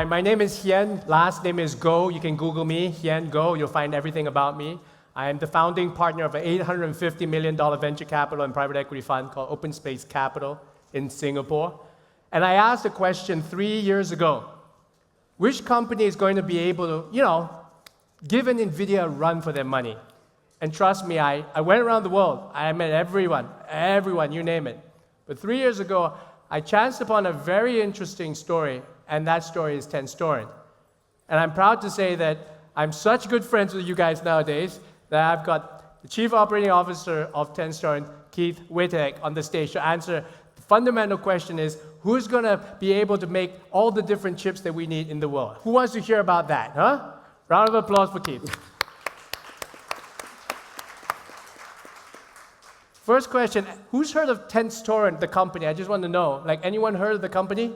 Hi, my name is Hien. Last name is Go. You can Google me, Hien Go. You'll find everything about me. I am the founding partner of an $850 million venture capital and private equity fund called Open Space Capital in Singapore. And I asked a question 3 years ago. Which company is going to be able to, give an NVIDIA a run for their money? And trust me, I went around the world. I met everyone, you name it. But 3 years ago, I chanced upon a very interesting story, and that story is TenStorrent. And I'm proud to say that I'm such good friends with you guys nowadays that I've got the Chief Operating Officer of TenStorrent, Keith Wittek, on the stage to answer the fundamental question is, who's going to be able to make all the different chips that we need in the world? Who wants to hear about that, huh? Round of applause for Keith. First question, who's heard of TenStorrent, the company? I just want to know. Anyone heard of the company?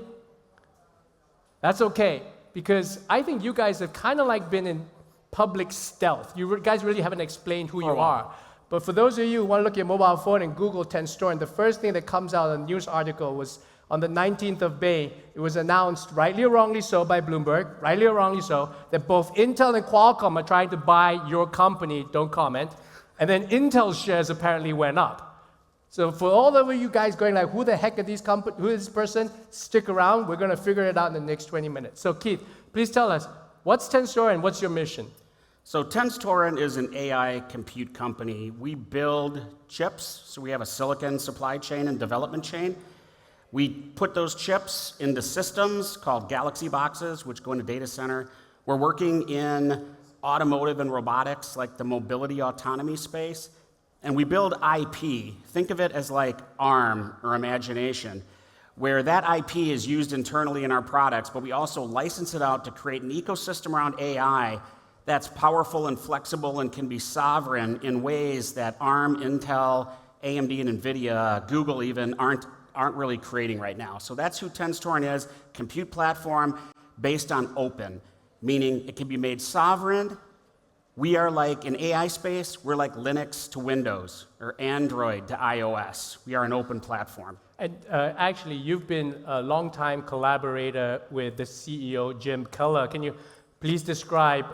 That's okay, because I think you guys have kind of been in public stealth. You guys really haven't explained who you are. But for those of you who want to look at your mobile phone and Google TenStorrent, the first thing that comes out in the news article was on the 19th of May, it was announced, rightly or wrongly so by Bloomberg, rightly or wrongly so, that both Intel and Qualcomm are trying to buy your company, don't comment, and then Intel's shares apparently went up. So for all of you guys going who the heck are who is this person? Stick around, we're going to figure it out in the next 20 minutes. So Keith, please tell us, what's TenStorrent and what's your mission? So TenStorrent is an AI compute company. We build chips, so we have a silicon supply chain and development chain. We put those chips into systems called Galaxy boxes, which go into data center. We're working in automotive and robotics, like the mobility autonomy space. And we build IP. Think of it as like ARM or imagination, where that IP is used internally in our products, but we also license it out to create an ecosystem around AI that's powerful and flexible and can be sovereign in ways that ARM, Intel, AMD, and NVIDIA, Google even, aren't really creating right now. So that's who TenStorrent is, compute platform based on open, meaning it can be made sovereign. We are like, in AI space, we're like Linux to Windows or Android to iOS. We are an open platform. And actually, you've been a long-time collaborator with the CEO, Jim Keller. Can you please describe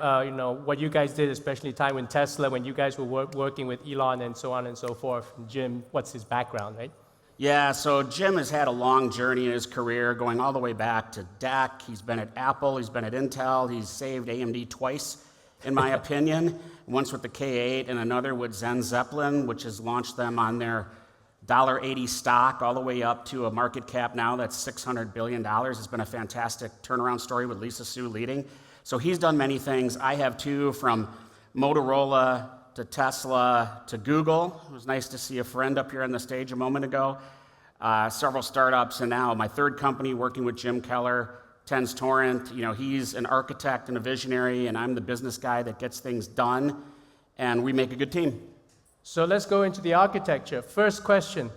what you guys did, especially time in Tesla, when you guys were working with Elon and so on and so forth? Jim, what's his background, right? Yeah, so Jim has had a long journey in his career, going all the way back to DEC. He's been at Apple, he's been at Intel, he's saved AMD twice, in my opinion. Once with the K8 and another with Zen Zeppelin, which has launched them on their $1.80 stock all the way up to a market cap now that's $600 billion. It's been a fantastic turnaround story with Lisa Su leading. So he's done many things. I have too, from Motorola to Tesla to Google. It was nice to see a friend up here on the stage a moment ago. Several startups, and now my third company working with Jim Keller, TenStorrent. He's an architect and a visionary, and I'm the business guy that gets things done, and we make a good team. So let's go into the architecture. First question,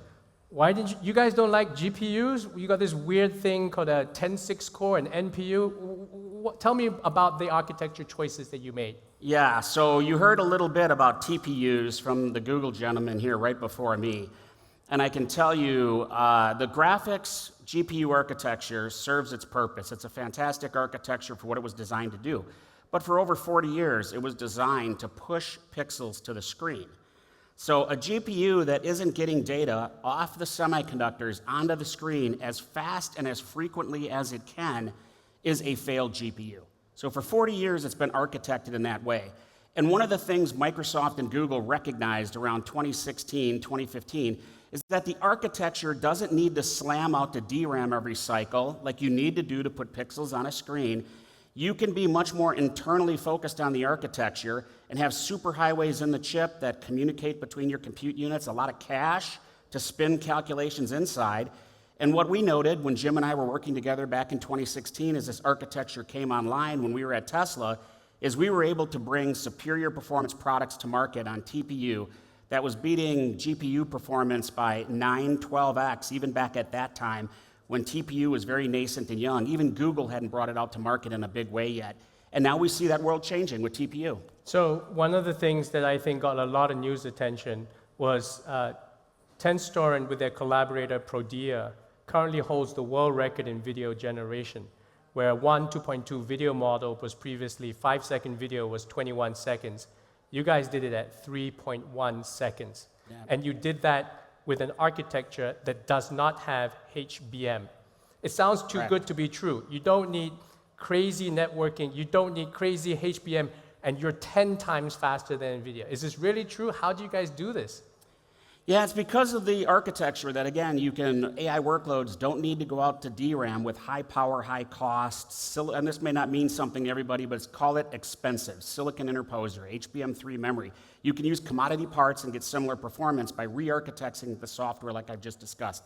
why did you guys don't like GPUs? You got this weird thing called a 10.6 core and NPU. Tell me about the architecture choices that you made. Yeah, so you heard a little bit about TPUs from the Google gentleman here right before me. And I can tell you, the graphics GPU architecture serves its purpose. It's a fantastic architecture for what it was designed to do. But for over 40 years, it was designed to push pixels to the screen. So a GPU that isn't getting data off the semiconductors onto the screen as fast and as frequently as it can is a failed GPU. So for 40 years, it's been architected in that way. And one of the things Microsoft and Google recognized around 2016, 2015, is that the architecture doesn't need to slam out the DRAM every cycle like you need to do to put pixels on a screen. You can be much more internally focused on the architecture and have superhighways in the chip that communicate between your compute units, a lot of cache to spin calculations inside. And what we noted when Jim and I were working together back in 2016 as this architecture came online when we were at Tesla, is we were able to bring superior performance products to market on TPU that was beating GPU performance by 9, 12x, even back at that time when TPU was very nascent and young. Even Google hadn't brought it out to market in a big way yet. And now we see that world changing with TPU. So one of the things that I think got a lot of news attention was TenStorrent with their collaborator Prodea currently holds the world record in video generation, where one 2.2 video model was previously 5-second video was 21 seconds. You guys did it at 3.1 seconds. Yeah. And you did that with an architecture that does not have HBM. It sounds too Correct. good to be true. You don't need crazy networking. You don't need crazy HBM, and you're 10 times faster than NVIDIA. Is this really true? How do you guys do this? Yeah, it's because of the architecture that, again, AI workloads don't need to go out to DRAM with high power, high cost, and this may not mean something to everybody, but call it expensive, silicon interposer, HBM3 memory. You can use commodity parts and get similar performance by re-architecting the software like I've just discussed.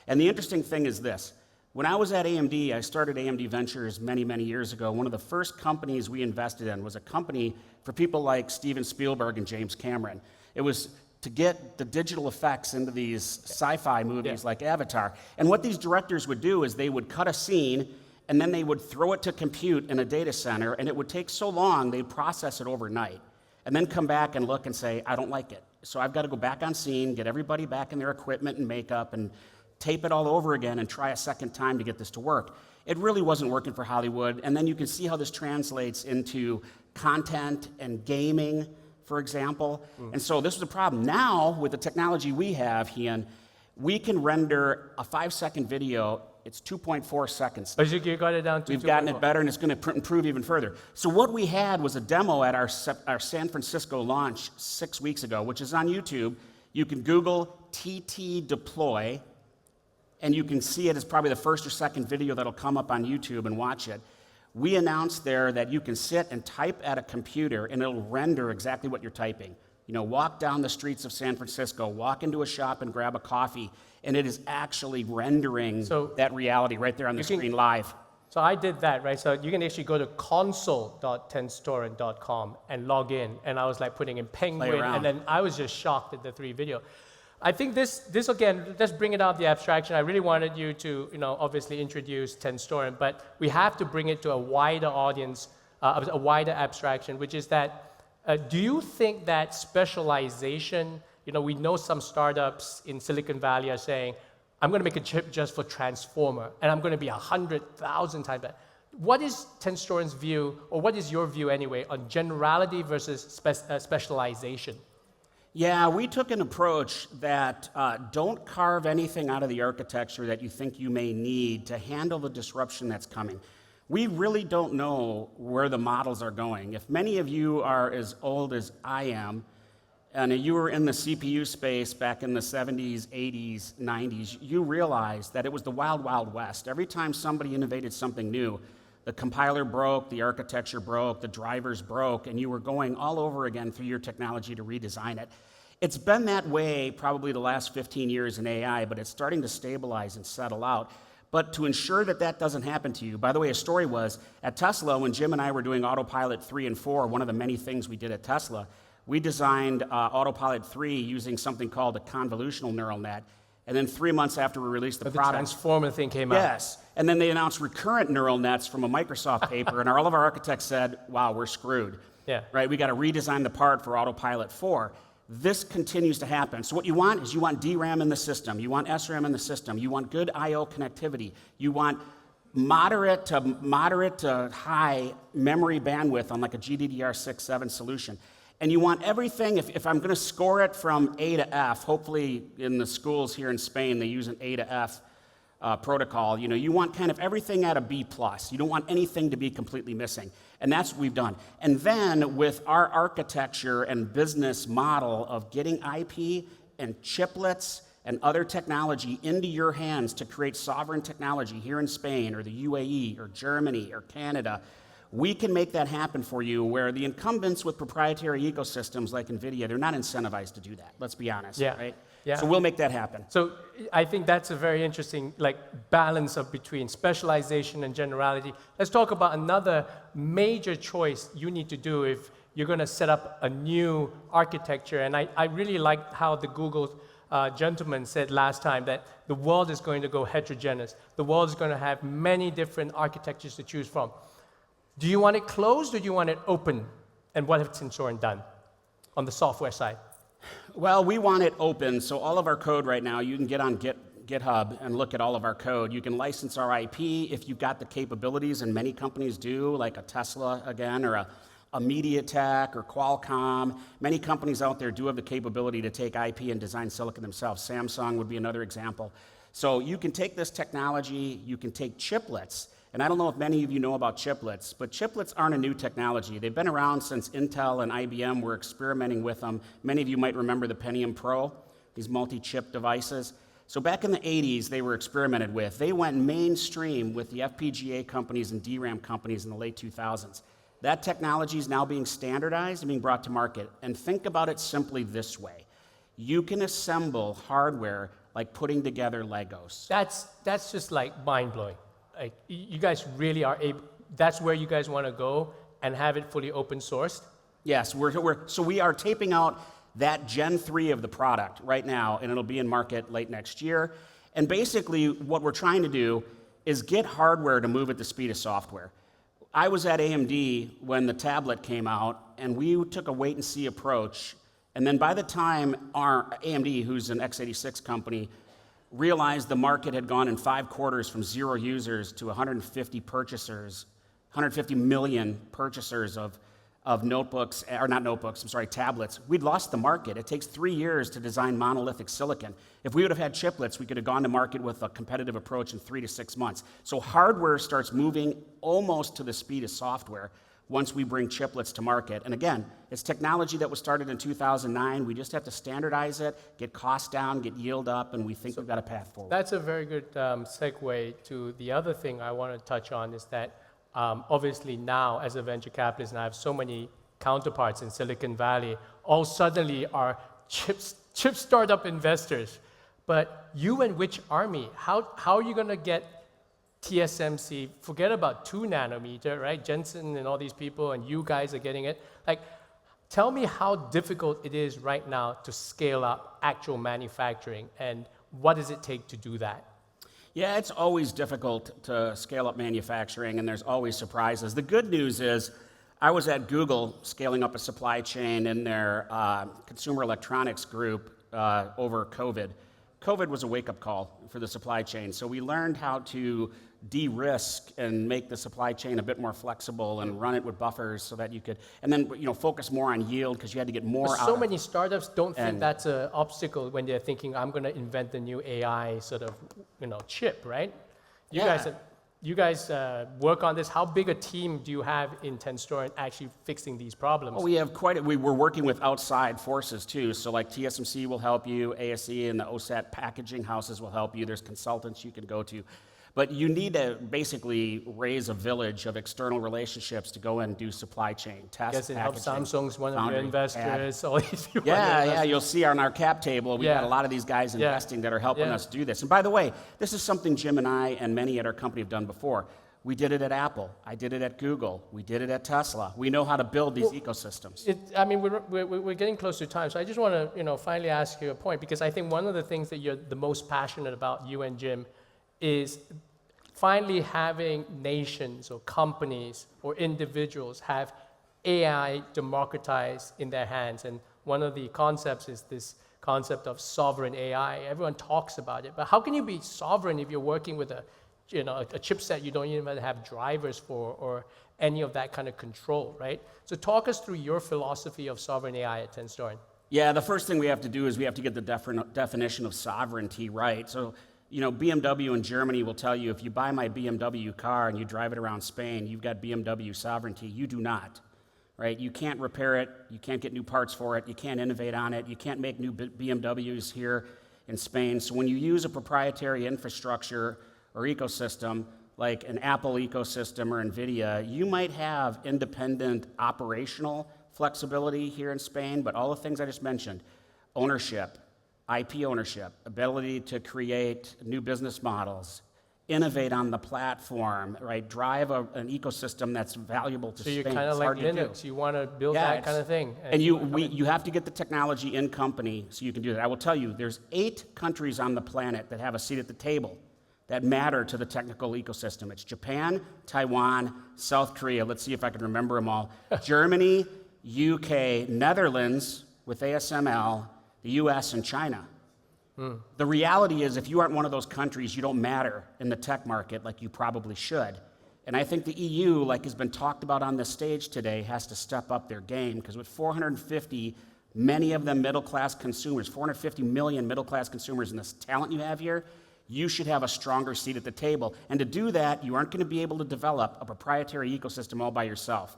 And the interesting thing is this. When I was at AMD, I started AMD Ventures many, many years ago. One of the first companies we invested in was a company for people like Steven Spielberg and James Cameron. It was to get the digital effects into these sci-fi movies like Avatar. And what these directors would do is they would cut a scene and then they would throw it to compute in a data center, and it would take so long they'd process it overnight and then come back and look and say, I don't like it. So I've got to go back on scene, get everybody back in their equipment and makeup and tape it all over again and try a second time to get this to work. It really wasn't working for Hollywood, and then you can see how this translates into content and gaming, for example. And so this was a problem. Now, with the technology we have, Hien, we can render a 5-second video. It's 2.4 seconds. But you got it down to We've gotten it better, and it's going to improve even further. So what we had was a demo at our San Francisco launch 6 weeks ago, which is on YouTube. You can Google TT Deploy, and you can see it as probably the first or second video that'll come up on YouTube and watch it. We announced there that you can sit and type at a computer and it'll render exactly what you're typing. You know, walk down the streets of San Francisco, walk into a shop and grab a coffee, and it is actually rendering that reality right there on the screen live. So I did that, right? So you can actually go to console.tenstoren.com and log in, and I was like putting in Penguin, and then I was just shocked at the 3 video. I think this again, let's bring it out of the abstraction. I really wanted you to, obviously introduce Tenstoren, but we have to bring it to a wider audience, a wider abstraction, which is that, do you think that specialization, we know some startups in Silicon Valley are saying, I'm going to make a chip just for transformer, and I'm going to be 100,000 times better. What is Tenstoren's view, or what is your view anyway, on generality versus specialization? Yeah, we took an approach that don't carve anything out of the architecture that you think you may need to handle the disruption that's coming. We really don't know where the models are going. If many of you are as old as I am, and you were in the CPU space back in the 70s, 80s, 90s, you realized that it was the wild, wild west. Every time somebody innovated something new, the compiler broke, the architecture broke, the drivers broke, and you were going all over again through your technology to redesign it. It's been that way probably the last 15 years in AI, but it's starting to stabilize and settle out. But to ensure that that doesn't happen to you, by the way, a story was at Tesla, when Jim and I were doing Autopilot 3 and 4, one of the many things we did at Tesla, we designed Autopilot 3 using something called a convolutional neural net. And then 3 months after we released the product, the transformer thing came out. Yes. And then they announced recurrent neural nets from a Microsoft paper, and all of our architects said, wow, we're screwed. Yeah. Right? We got to redesign the part for Autopilot 4. This continues to happen. So what you want is you want DRAM in the system. You want SRAM in the system. You want good I/O connectivity. You want moderate to high memory bandwidth on like a GDDR6-7 solution. And you want everything, if I'm going to score it from A to F, hopefully in the schools here in Spain they use an A to F protocol, you want kind of everything at a B+. You don't want anything to be completely missing. And that's what we've done. And then with our architecture and business model of getting IP and chiplets and other technology into your hands to create sovereign technology here in Spain or the UAE or Germany or Canada, we can make that happen for you, where the incumbents with proprietary ecosystems like NVIDIA, they're not incentivized to do that, let's be honest, right? Yeah. So we'll make that happen. So I think that's a very interesting balance of between specialization and generality. Let's talk about another major choice you need to do if you're going to set up a new architecture. And I really liked how the Google gentleman said last time that the world is going to go heterogeneous. The world is going to have many different architectures to choose from. Do you want it closed or do you want it open? And what have Tenstoren done on the software side? Well, we want it open, so all of our code right now, you can get on GitHub and look at all of our code. You can license our IP if you've got the capabilities, and many companies do, like a Tesla, again, or a MediaTek or Qualcomm. Many companies out there do have the capability to take IP and design silicon themselves. Samsung would be another example. So you can take this technology, you can take chiplets, and I don't know if many of you know about chiplets, but chiplets aren't a new technology. They've been around since Intel and IBM were experimenting with them. Many of you might remember the Pentium Pro, these multi-chip devices. So back in the 80s, they were experimented with. They went mainstream with the FPGA companies and DRAM companies in the late 2000s. That technology is now being standardized and being brought to market. And think about it simply this way. You can assemble hardware like putting together Legos. That's just like mind-blowing. Like, you guys really are able, that's where you guys want to go and have it fully open sourced? Yes, so we are taping out that Gen 3 of the product right now, and it'll be in market late next year. And basically, what we're trying to do is get hardware to move at the speed of software. I was at AMD when the tablet came out, and we took a wait-and-see approach. And then by the time our AMD, who's an x86 company, realized the market had gone in 5 quarters from 0 users to 150 purchasers, 150 million purchasers of notebooks, or not notebooks, I'm sorry, tablets. We'd lost the market. It takes 3 years to design monolithic silicon. If we would have had chiplets, we could have gone to market with a competitive approach in 3 to 6 months. So hardware starts moving almost to the speed of software once we bring chiplets to market. And again, it's technology that was started in 2009. We just have to standardize it, get costs down, get yield up, and we think we've got a path forward. That's a very good segue to the other thing I want to touch on is that obviously now as a venture capitalist, and I have so many counterparts in Silicon Valley, all suddenly are chip startup investors. But you went which army? How are you going to get TSMC, forget about 2 nanometer, right? Jensen and all these people, and you guys are getting it. Like, tell me how difficult it is right now to scale up actual manufacturing, and what does it take to do that? Yeah, it's always difficult to scale up manufacturing, and there's always surprises. The good news is, I was at Google scaling up a supply chain in their consumer electronics group over COVID. COVID was a wake-up call for the supply chain, so we learned how to de-risk and make the supply chain a bit more flexible and run it with buffers so that you could, and then focus more on yield because you had to get more out. So many startups don't think that's an obstacle when they're thinking, I'm going to invent the new AI sort of chip, right? You guys work on this. How big a team do you have in Tenstorrent actually fixing these problems? Oh, we have we're working with outside forces too. So like TSMC will help you, ASE and the OSAT packaging houses will help you. There's consultants you can go to. But you need to basically raise a village of external relationships to go and do supply chain tests. Yes, it helps. Samsung's one of your investors. All these people. Yeah. You'll see on our cap table, we've got a lot of these guys investing that are helping us do this. And by the way, this is something Jim and I and many at our company have done before. We did it at Apple. I did it at Google. We did it at Tesla. We know how to build these ecosystems. We're getting close to time, so I just want to finally ask you a point, because I think one of the things that you're the most passionate about, you and Jim, is finally having nations or companies or individuals have AI democratized in their hands. And one of the concepts is this concept of sovereign AI. Everyone talks about it, but how can you be sovereign if you're working with a chipset you don't even have drivers for or any of that kind of control, right? So talk us through your philosophy of sovereign AI at Tenstorrent. Yeah, the first thing we have to do is we have to get the definition of sovereignty right. So BMW in Germany will tell you if you buy my BMW car and you drive it around Spain, you've got BMW sovereignty. You do not, right? You can't repair it. You can't get new parts for it. You can't innovate on it. You can't make new BMWs here in Spain. So when you use a proprietary infrastructure or ecosystem, like an Apple ecosystem or NVIDIA, you might have independent operational flexibility here in Spain, but all the things I just mentioned, ownership, IP ownership, ability to create new business models, innovate on the platform, right? Drive an ecosystem that's valuable to Spain. So you're kind of like Linux. You want to build that kind of thing. And you have to get the technology in company so you can do that. I will tell you, there's 8 countries on the planet that have a seat at the table that matter to the technical ecosystem. It's Japan, Taiwan, South Korea. Let's see if I can remember them all. Germany, UK, Netherlands with ASML, the US, and China. The reality is, if you aren't one of those countries, you don't matter in the tech market like you probably should. And I think the EU, like has been talked about on this stage today, has to step up their game, because with 450, many of them middle-class consumers, 450 million middle-class consumers, and this talent you have here, you should have a stronger seat at the table. And to do that, you aren't going to be able to develop a proprietary ecosystem all by yourself.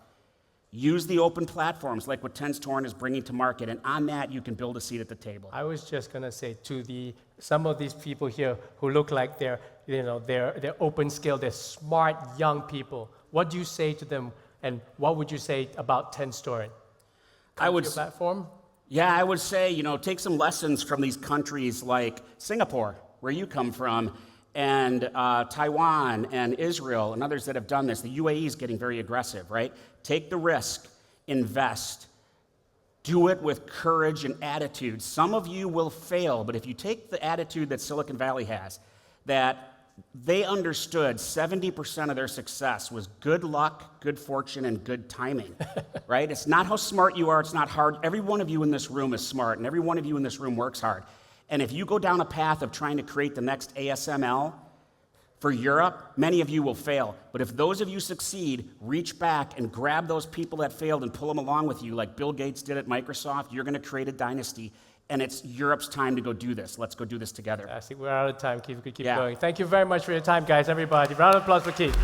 Use the open platforms like what TensTorrent is bringing to market, and on that, you can build a seat at the table. I was just gonna say to some of these people here who look like they're open skill, they're smart young people. What do you say to them, and what would you say about TensTorrent? I would your platform. Yeah, I would say, take some lessons from these countries like Singapore, where you come from, and Taiwan and Israel and others that have done this. The UAE is getting very aggressive, right? Take the risk, invest, do it with courage and attitude. Some of you will fail, but if you take the attitude that Silicon Valley has, that they understood 70% of their success was good luck, good fortune, and good timing, right? It's not how smart you are, it's not hard. Every one of you in this room is smart, and every one of you in this room works hard. And if you go down a path of trying to create the next ASML for Europe, many of you will fail. But if those of you succeed, reach back and grab those people that failed and pull them along with you, like Bill Gates did at Microsoft. You're going to create a dynasty, and it's Europe's time to go do this. Let's go do this together. I think we're out of time. Keith, we could keep Yeah. going. Thank you very much for your time, guys, everybody. Round of applause for Keith.